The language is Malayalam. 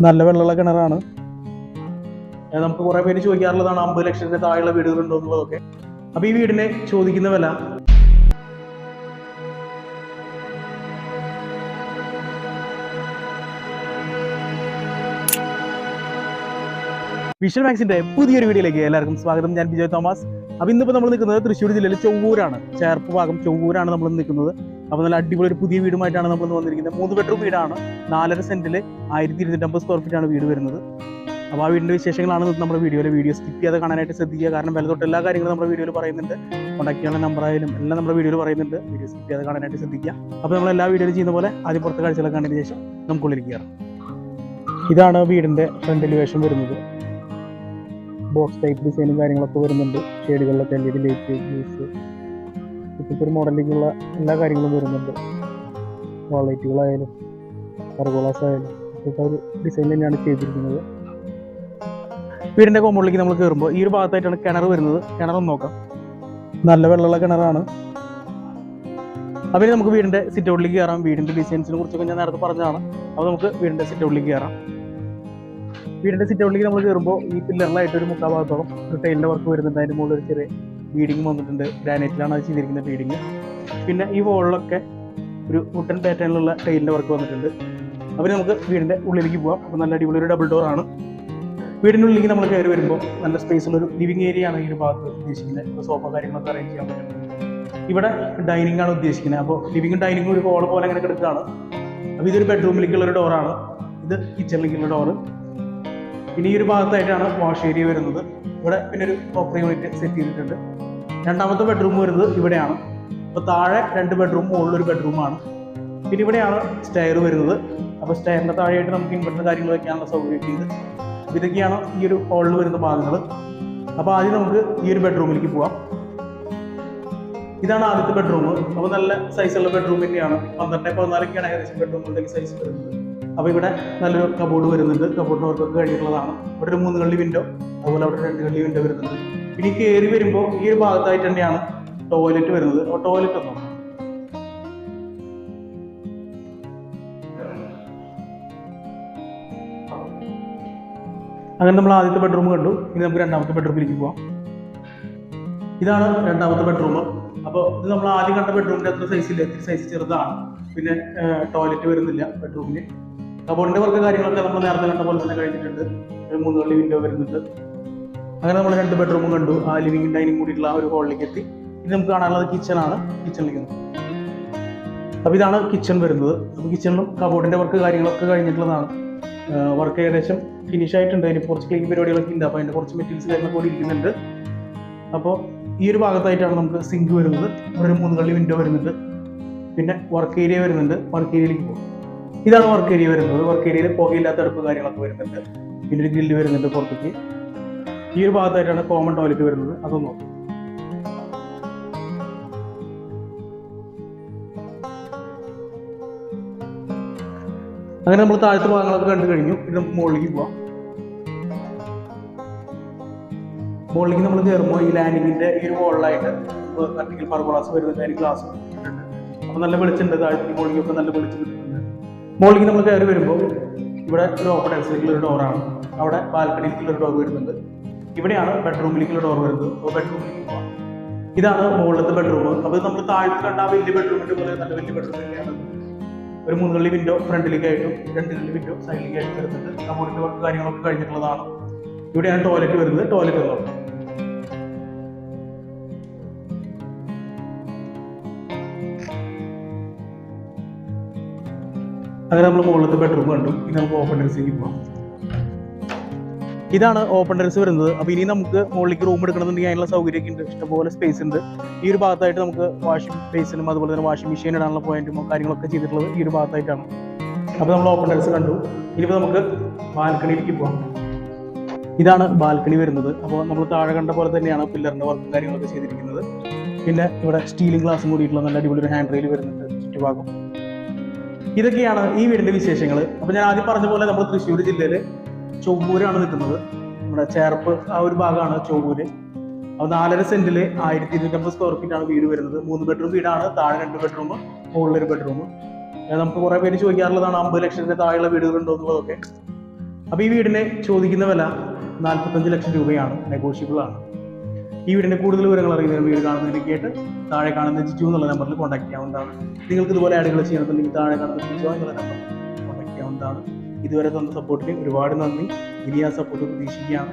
നല്ല വെള്ളമുള്ള കിണറാണ്. നമുക്ക് കുറെ പേര് ചോദിക്കാറുള്ളതാണ് 50 ലക്ഷത്തിന്റെ താഴെയുള്ള വീടുകളുണ്ടോ എന്നുള്ളതൊക്കെ. അപ്പൊ ഈ വീടിന് ചോദിക്കുന്ന വില വിഷ്വൽ മാക്സിന്റെ പുതിയൊരു വീഡിയോയിലേക്ക് എല്ലാവർക്കും സ്വാഗതം. ഞാൻ ബിജോയ് തോമസ്. അപ്പോൾ ഇന്നിപ്പോൾ നമ്മൾ നിൽക്കുന്നത് തൃശ്ശൂർ ജില്ലയിൽ ചൊവ്വൂരാണ്, ചേർപ്പ് ഭാഗം ചൊവ്വൂരാണ് നമ്മൾ നിൽക്കുന്നത്. അപ്പോൾ നല്ല അടിപൊളി ഒരു പുതിയ വീടുമായിട്ടാണ് നമ്മൾ വന്നിരിക്കുന്നത്. 3 ബെഡ്റൂം വീടാണ്. 4.5 സെന്റിൽ 1250 സ്ക്വയർ ഫീറ്റാണ് വീട് വരുന്നത്. അപ്പോൾ ആ വീടിൻ്റെ വിശേഷങ്ങളാണ് നമ്മുടെ വീഡിയോ സ്കിപ്പ് ചെയ്യാതെ കാണാനായിട്ട് ശ്രദ്ധിക്കുക. കാരണം വില തൊട്ട് എല്ലാ കാര്യങ്ങളും നമ്മുടെ വീഡിയോയിൽ പറയുന്നുണ്ട്. കോൺടാക്ട് ചെയ്യാനുള്ള നമ്പറായാലും എല്ലാം നമ്മുടെ വീഡിയോയിൽ പറയുന്നുണ്ട്. വീഡിയോ സ്കിപ്പ് ചെയ്യാതെ കാണാനായിട്ട് ശ്രദ്ധിക്കുക. അപ്പോൾ നമ്മൾ എല്ലാ വീഡിയോയിലും ചെയ്യുന്ന പോലെ ആദ്യം പുറത്തെ കാഴ്ചകളൊക്കെ കണ്ടതിന് ശേഷം നമുക്കുള്ളിലേക്ക് കയറാം. ഇതാണ് വീടിൻ്റെ ഫ്രണ്ട് എലിവേഷൻ വരുന്നത്. ബോക്സ് ടൈപ്പ് ഡിസൈനും കാര്യങ്ങളൊക്കെ വരുന്നുണ്ട്. ഷെയ്ഡുകളിലൊക്കെ LED ലൈറ്റ്, ജ്യൂസ്, ഇപ്പോഴത്തെ ഒരു മോഡലിലേക്കുള്ള എല്ലാ കാര്യങ്ങളും വരുന്നുണ്ട്. വാൾ ലൈറ്റുകളായാലും പർഗോളാസ് ആയാലും ഇപ്പോഴത്തെ ഒരു ഡിസൈൻ തന്നെയാണ് ചെയ്തിരിക്കുന്നത്. വീടിൻ്റെ കോമ്പൗണ്ടിലേക്ക് നമ്മൾ കയറുമ്പോൾ ഈ ഒരു ഭാഗത്തായിട്ടാണ് കിണർ വരുന്നത്. കിണറൊന്ന് നോക്കാം. നല്ല വെള്ളമുള്ള കിണറാണ്. അപ്പോൾ നമുക്ക് വീടിൻ്റെ സിറ്റ് ഔട്ടിലേക്ക് കയറാം. വീടിൻ്റെ ഡിസൈൻസിനെ കുറിച്ചൊക്കെ ഞാൻ നേരത്തെ പറഞ്ഞതാണ്. അപ്പോൾ നമുക്ക് വീടിൻ്റെ സിറ്റ് ഔട്ടിലേക്ക് കയറാം. വീടിൻ്റെ സിറ്റ് ഔട്ടിലേക്ക് നമ്മൾ കയറുമ്പോൾ ഈ പില്ലറിലായിട്ട് ഒരു 3/4 ഭാഗത്തോളം ഒരു ടൈലിൻ്റെ വർക്ക് വരുന്നുണ്ട്. അതിൻ്റെ മുകളിൽ ഒരു ചെറിയ ബീഡിങ് വന്നിട്ടുണ്ട്. ഗ്രാനൈറ്റിലാണ് അത് ചെയ്തിരിക്കുന്ന ബീഡിങ്. പിന്നെ ഈ വോളിലൊക്കെ ഒരു വുഡൻ പാറ്റേണിലുള്ള ടൈലിൻ്റെ വർക്ക് വന്നിട്ടുണ്ട്. അപ്പോൾ നമുക്ക് വീടിൻ്റെ ഉള്ളിലേക്ക് പോകാം. അപ്പോൾ നല്ല അടിപൊളി ഒരു ഡബിൾ ഡോർ ആണ്. വീടിൻ്റെ ഉള്ളിലേക്ക് നമ്മൾ കയറി വരുമ്പോൾ നല്ല സ്പേസുള്ളൊരു ലിവിങ് ഏരിയ ആണ് ഈ ഒരു ഭാഗത്ത് ഉദ്ദേശിക്കുന്നത്. ഇപ്പോൾ സോഫ കാര്യങ്ങളൊക്കെ അറേഞ്ച് ചെയ്യാൻ പറ്റും. ഇവിടെ ഡൈനിങ് ആണ് ഉദ്ദേശിക്കുന്നത്. അപ്പോൾ ലിവിങ്ങും ഡൈനിങ്ങും ഒരു ഹോൾ പോലെ അങ്ങനെ കിടക്കുകയാണ്. അപ്പോൾ ഇതൊരു ബെഡ്റൂമിലേക്കുള്ളൊരു ഡോറാണ്. ഇത് കിച്ചണിലേക്കുള്ള ഡോറ്. പിന്നെ ഈ ഒരു ഭാഗത്തായിട്ടാണ് വാഷ് ഏരിയ വരുന്നത്. ഇവിടെ പിന്നെ ഒരു കോപ്പർ യൂണിറ്റ് സെറ്റ് ചെയ്തിട്ടുണ്ട്. രണ്ടാമത്തെ ബെഡ്റൂം വരുന്നത് ഇവിടെയാണ്. അപ്പോൾ താഴെ 2 ബെഡ്റൂം, മുകളിലൊരു ബെഡ്റൂമാണ്. പിന്നെ ഇവിടെയാണ് സ്റ്റെയർ വരുന്നത്. അപ്പോൾ സ്റ്റെയറിൻ്റെ താഴെയായിട്ട് നമുക്ക് ഇൻവെർട്ടർ കാര്യങ്ങൾ വയ്ക്കാനുള്ള സൗകര്യമൊക്കെ ഉണ്ട്. ഇതൊക്കെയാണ് ഈ ഒരു ഹോളിൽ വരുന്ന ഭാഗങ്ങൾ. അപ്പോൾ ആദ്യം നമുക്ക് ഈ ഒരു ബെഡ്റൂമിലേക്ക് പോവാം. ഇതാണ് ആദ്യത്തെ ബെഡ്റൂം. അപ്പോൾ നല്ല സൈസുള്ള ബെഡ്റൂം തന്നെയാണ്. 12-14 ഏകദേശം ബെഡ്റൂമുകളുടെ സൈസ് വരുന്നത്. അപ്പോൾ ഇവിടെ നല്ലൊരു കബോർഡ് വരുന്നുണ്ട്. കബോർഡിന് വർക്കൊക്കെ കഴിഞ്ഞിട്ടുള്ളതാണ്. ഇവിടെ ഒരു 3 കള്ളി വിൻഡോ, അതുപോലെ അവിടെ 2 കള്ളി വിൻഡോ വരുന്നുണ്ട്. ഇനി കയറി വരുമ്പോൾ ഈ ഒരു ഭാഗത്തായിട്ട് തന്നെയാണ് ടോയ്ലറ്റ് വരുന്നത്. അപ്പോൾ ടോയ്ലറ്റ് ഒന്നും അങ്ങനെ നമ്മൾ ആദ്യത്തെ ബെഡ്റൂം കണ്ടു. ഇനി നമുക്ക് രണ്ടാമത്തെ ബെഡ്റൂമിലേക്ക് പോവാം. ഇതാണ് രണ്ടാമത്തെ ബെഡ്റൂം. അപ്പോൾ ഇത് നമ്മൾ ആദ്യം കണ്ട ബെഡ്റൂമിൻ്റെ അത്ര സൈസില്ല, സൈസ് ചെറുതാണ്. പിന്നെ ടോയ്ലറ്റ് വരുന്നില്ല ബെഡ്റൂമിന്. കബോർഡിൻ്റെ വർക്ക് കാര്യങ്ങളൊക്കെ നമ്മൾ നേരത്തെ കണ്ട പോലെ തന്നെ കഴിഞ്ഞിട്ടുണ്ട്. 3 കള്ളി വിൻഡോ വരുന്നുണ്ട്. അങ്ങനെ നമ്മൾ 2 ബെഡ്റൂമും കണ്ടു. ആ ലിവിങ് ഡൈനിങ് കൂടിയിട്ടുള്ള ആ ഒരു ഹോളിലേക്ക് എത്തി. ഇനി നമുക്ക് കാണാനുള്ളത് കിച്ചണാണ്. കിച്ചണിലേക്ക് അപ്പോൾ ഇതാണ് കിച്ചൺ വരുന്നത്. അപ്പോൾ കിച്ചണിലും കബോർഡിൻ്റെ വർക്ക് കാര്യങ്ങളൊക്കെ കഴിഞ്ഞിട്ടുള്ളതാണ്. വർക്ക് ഏകദേശം ഫിനിഷ് ആയിട്ടുണ്ട്. അതിന് കുറച്ച് ക്ലീൻ പരിപാടികളൊക്കെ ഉണ്ട്. അപ്പോൾ അതിൻ്റെ കുറച്ച് മെറ്റീരിയൽസ് കാര്യങ്ങളൊക്കെ കൂടി ഇരിക്കുന്നുണ്ട്. അപ്പോൾ ഈ ഒരു ഭാഗത്തായിട്ടാണ് നമുക്ക് സിങ്ക് വരുന്നത്. ഇവിടെ ഒരു 3 കള്ളി വിൻഡോ വരുന്നുണ്ട്. പിന്നെ വർക്ക് ഏരിയ വരുന്നുണ്ട്. വർക്ക് ഏരിയയിലേക്ക് പോകും. ഇതാണ് വർക്ക് ഏരിയ വരുന്നത്. വർക്ക് ഏരിയയിൽ പുകയില്ലാത്ത അടുപ്പ് കാര്യങ്ങളൊക്കെ വരുന്നുണ്ട്. പിന്നെ ഒരു ഗ്രില്ല് വരുന്നുണ്ട് പുറത്തേക്ക്. ഈ ഒരു ഭാഗത്തായിട്ടാണ് കോമൺ ടോയ്ലറ്റ് വരുന്നത്. അതൊന്നും നോക്കും. അങ്ങനെ നമ്മൾ താഴത്തെ ഭാഗങ്ങളൊക്കെ കണ്ടു കഴിഞ്ഞു. ഇത് നമുക്ക് മുകളിലേക്ക് പോവാം. മുകളിലേക്ക് നമ്മൾ കയറുമ്പോൾ ഈ ലാൻഡിങ്ങിന്റെ ഈ ഒരു വോളിലായിട്ട് വെർട്ടിക്കൽ പർഗോളാസ് വരുന്നുണ്ട്. അതിന് ഗ്ലാസ് കിട്ടുന്നുണ്ട്. അപ്പോൾ നല്ല വെളിച്ചുണ്ട്. താഴത്തേക്ക് മുകളിലേക്കൊക്കെ നല്ല വെളിച്ചം കിട്ടുന്നുണ്ട്. മുകളിലേക്ക് നമ്മൾ കയറി വരുമ്പോൾ ഇവിടെ ഒരു ഓപ്പൺ ടെറസിലേക്കുള്ള ഒരു ഡോറാണ്. അവിടെ ബാൽക്കണിയിലേക്കുള്ള ഒരു ഡോർ വരുന്നുണ്ട്. ഇവിടെയാണ് ബെഡ്റൂമിലേക്കുള്ള ഡോർ വരുന്നത്. അപ്പോൾ ബെഡ്റൂമിലേക്ക് പോകാം. ഇതാണ് മുകളിലത്തെ ബെഡ്റൂം. അപ്പോൾ നമ്മൾ താഴത്ത് കണ്ട ആ വലിയ ബെഡ്റൂമിന്റെ പോലെ നല്ല വലിയ ബെഡ്റൂം തന്നെയാണ്. ഒരു 3 കള്ളി വിൻഡോ ഫ്രണ്ടിലേക്കായിട്ടും 2 കള്ളി വിൻഡോ സൈഡിലേക്കായിട്ടും വരുന്നുണ്ട്. കബോർഡിന്റെ വർക്ക് കാര്യങ്ങളൊക്കെ കഴിഞ്ഞിട്ടുള്ളതാണ്. ഇവിടെയാണ് ടോയ്ലറ്റ് വരുന്നത്. ടോയ്ലറ്റ് നോക്കാം. അങ്ങനെ നമ്മൾ മുകളിലത്തെ ബെഡ്റൂം കണ്ടു. ഇനി നമുക്ക് ഓപ്പൺ ടെറസിലേക്ക് പോകാം. ഇതാണ് ഓപ്പൺ ടെറസ് വരുന്നത്. അപ്പോൾ ഇനി നമുക്ക് മുകളിലേക്ക് റൂം എടുക്കണമെന്നുണ്ടെങ്കിൽ അതിനുള്ള സൗകര്യമൊക്കെ ഉണ്ട്. ഇഷ്ടംപോലെ സ്പേസ് ഉണ്ട്. ഈ ഒരു ഭാഗത്തായിട്ട് നമുക്ക് വാഷിംഗ് ബേസിനും അതുപോലെ തന്നെ വാഷിംഗ് മെഷീൻ ഇടാനുള്ള പോയിന്റും കാര്യങ്ങളൊക്കെ ചെയ്തിട്ടുള്ളത് ഈ ഒരു ഭാഗത്തായിട്ടാണ്. അപ്പോൾ നമ്മൾ ഓപ്പൺ ടെറസ് കണ്ടു. ഇനിയിപ്പോൾ നമുക്ക് ബാൽക്കണിയിലേക്ക് പോകാം. ഇതാണ് ബാൽക്കണി വരുന്നത്. അപ്പോൾ നമ്മൾ താഴെ കണ്ട പോലെ തന്നെയാണ് പില്ലറിൻ്റെ വർക്കും കാര്യങ്ങളൊക്കെ ചെയ്തിരിക്കുന്നത്. പിന്നെ ഇവിടെ സ്റ്റീലിംഗ് ഗ്ലാസും കൂടിയിട്ടുള്ള നല്ല അടിപൊളി ഒരു ഹാൻഡ് റെയിൽ വരുന്നുണ്ട് ചുറ്റുഭാഗം. ഇതൊക്കെയാണ് ഈ വീടിൻ്റെ വിശേഷങ്ങൾ. അപ്പോൾ ഞാൻ ആദ്യം പറഞ്ഞ പോലെ നമ്മൾ തൃശ്ശൂർ ജില്ലയിൽ ചൊവ്വൂരാണ് നിൽക്കുന്നത്. നമ്മുടെ ചേർപ്പ് ആ ഒരു ഭാഗമാണ് ചൊവ്വൂര്. അപ്പോൾ 4.5 സെന്റിൽ 1250 സ്ക്വയർ ഫീറ്റാണ് വീട് വരുന്നത്. 3 ബെഡ്റൂം വീടാണ്. താഴെ 2 ബെഡ്റൂം, മുകളിലൊരു ബെഡ്റൂം. നമുക്ക് കുറേ പേര് ചോദിക്കാറുള്ളതാണ് 50 ലക്ഷത്തിന് താഴെയുള്ള വീടുകളുണ്ടോ എന്നുള്ളതൊക്കെ. അപ്പോൾ ഈ വീടിന് ചോദിക്കുന്ന വില 45 ലക്ഷം രൂപയാണ്, നെഗോഷ്യബിൾ ആണ്. ഈ വീടിന്റെ കൂടുതൽ വിവരങ്ങൾ അറിയുന്നതിന് വീട് കാണുന്നതിനൊക്കെയായിട്ട് താഴെ കാണുന്ന ജിജു എന്നുള്ള നമ്പറിൽ കോൺടാക്ട് ചെയ്യാവുന്നതാണ്. നിങ്ങൾക്ക് ഇതുപോലെ ആഡുകൾ ചെയ്യണമെന്നുണ്ടെങ്കിൽ താഴെ കാണുന്ന ജിജു എന്നുള്ള നമ്പറിൽ കോൺടാക്ട് ചെയ്യാവുന്നതാണ്. ഇതുവരെ തന്ന സപ്പോർട്ടിന് ഒരുപാട് നന്ദി. ഇനി ആ സപ്പോർട്ട് പ്രതീക്ഷിക്കുകയാണ്.